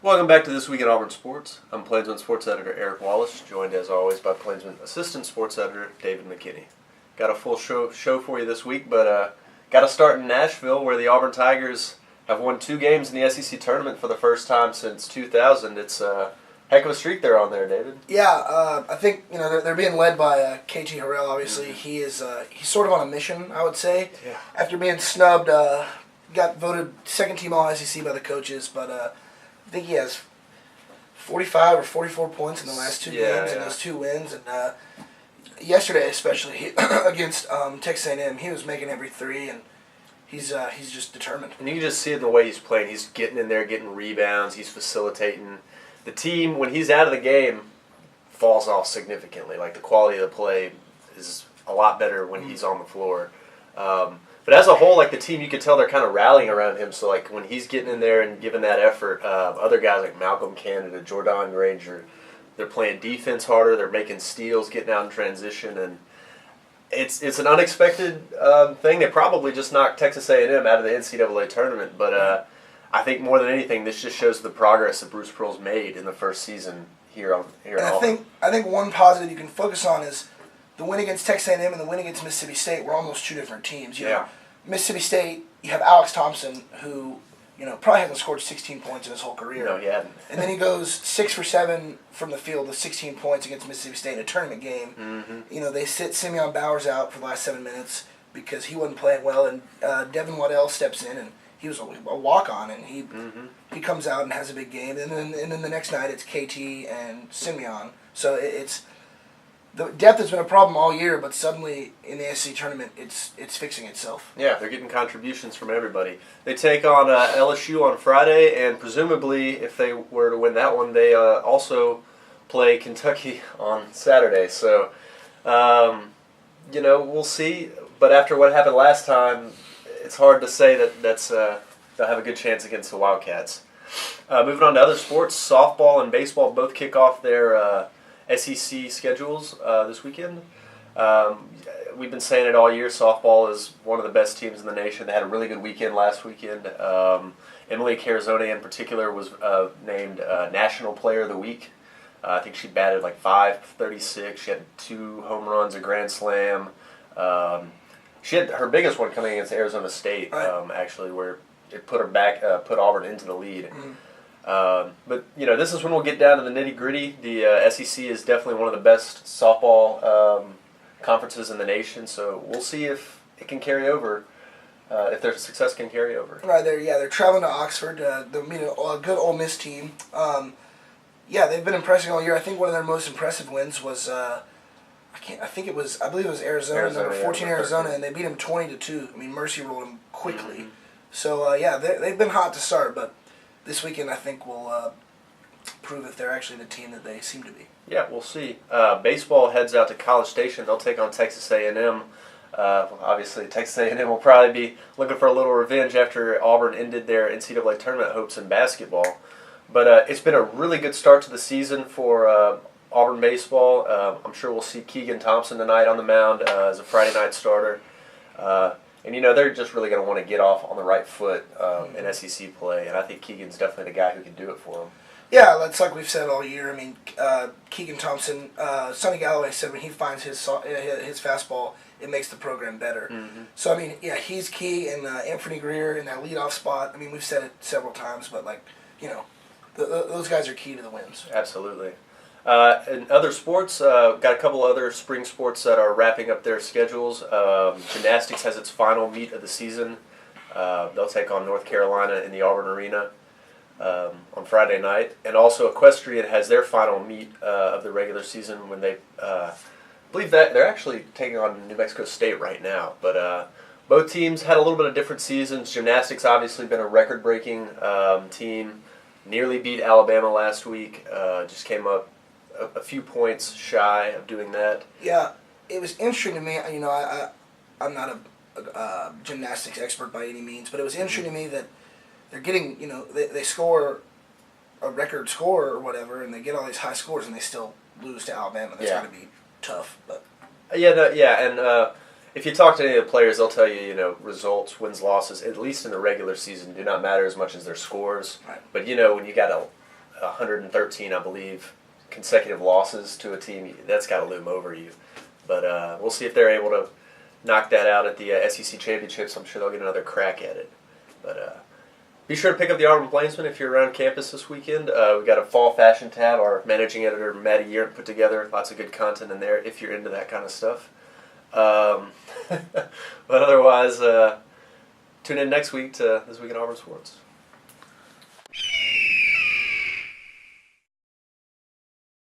Welcome back to This Week in Auburn Sports. I'm Plainsman Sports Editor Eric Wallace, joined as always by Plainsman Assistant Sports Editor David McKinney. Got a full show for you this week, but got to start in Nashville, where the Auburn Tigers have won 2 games in the SEC tournament for the first time since 2000. It's a heck of a streak they're on there, David. Yeah, I think they're being led by KT Harrell. Obviously, he's sort of on a mission, I would say. Yeah. After being snubbed, got voted second team All SEC by the coaches, but I think he has 45 or 44 points in the last 2 games and those 2 wins. And yesterday, especially against Texas A&M, he was making every 3, and he's just determined. And you can just see it in the way he's playing. He's getting in there, getting rebounds. He's facilitating. The team, when he's out of the game, falls off significantly. Like, the quality of the play is a lot better when he's on the floor. But as a whole, like, the team, you could tell they're kind of rallying around him. So, like, when he's getting in there and giving that effort, other guys like Malcolm Canada, Jordan Granger, they're playing defense harder. They're making steals, getting out in transition, and it's an unexpected thing. They probably just knocked Texas A&M out of the NCAA tournament. But I think more than anything, this just shows the progress that Bruce Pearl's made in the first season here in Auburn. I think one positive you can focus on is the win against Texas A&M and the win against Mississippi State were almost 2 different teams. You know, Mississippi State, you have Alex Thompson, who probably hasn't scored 16 points in his whole career. No, he hadn't. And then he goes 6 for 7 from the field with 16 points against Mississippi State in a tournament game. Mm-hmm. They sit Simeon Bowers out for the last 7 minutes because he wasn't playing well, and Devin Waddell steps in, and he was a walk-on, and he comes out and has a big game. And then the next night it's KT and Simeon. So it's the depth has been a problem all year, but suddenly in the SEC tournament, it's fixing itself. Yeah, they're getting contributions from everybody. They take on LSU on Friday, and presumably, if they were to win that one, they also play Kentucky on Saturday. So, we'll see. But after what happened last time, it's hard to say that they'll have a good chance against the Wildcats. Moving on to other sports, softball and baseball both kick off their SEC schedules this weekend. We've been saying it all year. Softball is one of the best teams in the nation. They had a really good weekend last weekend. Emily Carazone in particular was named National Player of the Week. I think she batted like .536. She had 2 home runs, a grand slam. She had her biggest one coming against Arizona State, actually, where it put Auburn into the lead. But this is when we'll get down to the nitty gritty. The SEC is definitely one of the best softball conferences in the nation. So we'll see if it can carry over, if their success can carry over. Right, they're traveling to Oxford. They'll meet a good Ole Miss team. They've been impressing all year. I think one of their most impressive wins was I believe it was Arizona, number 14 Arizona, and they beat them 20-2. I mean, Mercy rolled them quickly. Mm-hmm. So they've been hot to start, but this weekend I think will prove if they're actually the team that they seem to be. Yeah, we'll see. Baseball heads out to College Station. They'll take on Texas A&M. Obviously, Texas A&M will probably be looking for a little revenge after Auburn ended their NCAA tournament hopes in basketball. But it's been a really good start to the season for Auburn baseball. I'm sure we'll see Keegan Thompson tonight on the mound as a Friday night starter. And they're just really going to want to get off on the right foot in SEC play, and I think Keegan's definitely the guy who can do it for them. Yeah, that's like we've said all year. I mean, Keegan Thompson, Sonny Galloway said when he finds his fastball, it makes the program better. Mm-hmm. So, I mean, yeah, he's key, and Anthony Greer in that leadoff spot. I mean, we've said it several times, but, those guys are key to the wins. Absolutely. In other sports, got a couple other spring sports that are wrapping up their schedules. Gymnastics has its final meet of the season. They'll take on North Carolina in the Auburn Arena on Friday night. And also equestrian has their final meet of the regular season when they believe that they're actually taking on New Mexico State right now. But both teams had a little bit of different seasons. Gymnastics obviously been a record-breaking team. Nearly beat Alabama last week. Just came up a few points shy of doing that. Yeah, it was interesting to me. I'm not a gymnastics expert by any means, but it was interesting to me that they're getting, they score a record score or whatever, and they get all these high scores, and they still lose to Alabama. That's got to be tough. But and if you talk to any of the players, they'll tell you, results, wins, losses, at least in the regular season, do not matter as much as their scores. Right. But when you got 113, I believe, consecutive losses to a team. That's got to loom over you. But we'll see if they're able to knock that out at the SEC Championships. I'm sure they'll get another crack at it. But be sure to pick up the Auburn Plainsman if you're around campus this weekend. We've got a fall fashion tab. Our managing editor, Maddie Yearn, put together lots of good content in there if you're into that kind of stuff. But otherwise, tune in next week to This Week in Auburn Sports.